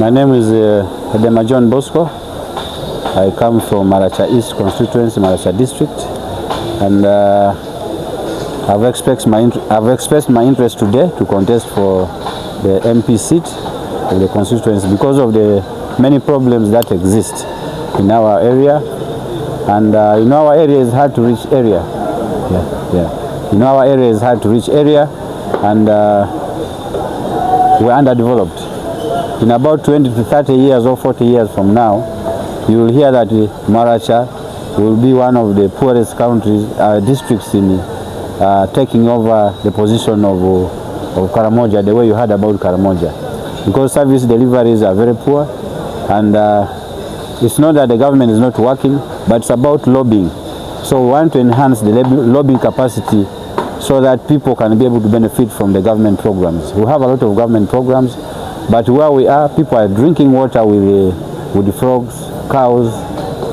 My name is Edema Johnbosco. I come from Maracha East Constituency, Maracha District, and I've expressed my interest today to contest for the MP seat of the constituency because of the many problems that exist in our area, and our area is hard to reach area. Our area is hard to reach area, and we're underdeveloped. In about 20 to 30 years or 40 years from now, you will hear that Maracha will be one of the poorest districts in taking over the position of Karamoja, the way you heard about Karamoja. Because service deliveries are very poor, and it's not that the government is not working, but it's about lobbying. So we want to enhance the lobbying capacity so that people can be able to benefit from the government programs. We have a lot of government programs, but where we are, people are drinking water with the frogs, cows,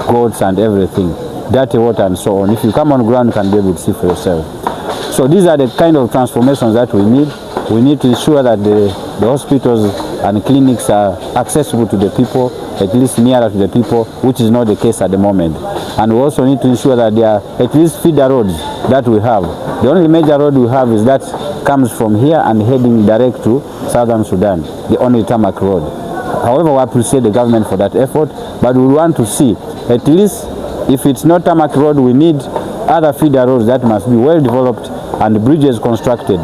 goats, and everything. Dirty water and so on. If you come on ground, you can be able to see for yourself. So these are the kind of transformations that we need. We need to ensure that the hospitals and clinics are accessible to the people, at least nearer to the people, which is not the case at the moment. And we also need to ensure that there are at least feeder roads that we have. The only major road we have is that comes from here and heading direct to Southern Sudan, the only tarmac road. However, we appreciate the government for that effort, but we want to see, at least if it's not tarmac road, we need other feeder roads that must be well developed and bridges constructed.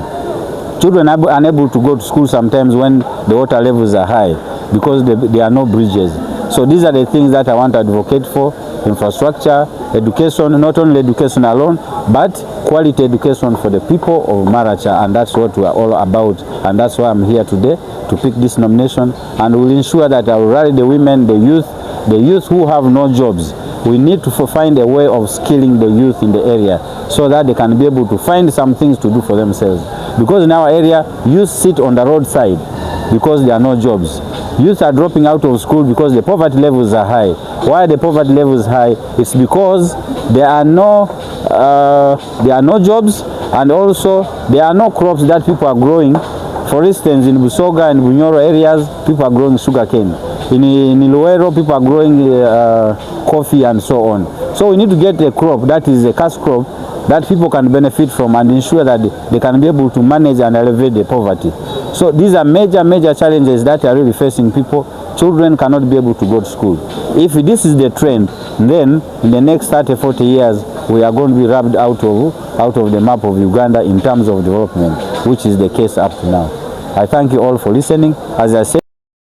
Children are unable to go to school sometimes when the water levels are high because there are no bridges. So these are the things that I want to advocate for: infrastructure, education, not only education alone, but quality education for the people of Maracha, and that's what we are all about, and that's why I'm here today to pick this nomination, and we'll ensure that I will rally the women, the youth who have no jobs. We need to find a way of skilling the youth in the area so that they can be able to find some things to do for themselves. Because in our area, youth sit on the roadside because there are no jobs. Youth are dropping out of school because the poverty levels are high. Why the poverty levels high? It's because there are no jobs, and also there are no crops that people are growing. For instance, in Busoga and Bunyoro areas, people are growing sugarcane. In Iluero, people are growing coffee and so on. So we need to get a crop that is a cash crop that people can benefit from and ensure that they can be able to manage and elevate the poverty. So these are major challenges that are really facing people. Children cannot be able to go to school. If this is the trend, then in the next 30-40 years, we are going to be rubbed out of the map of Uganda in terms of development, which is the case up to now. I thank you all for listening. As I said,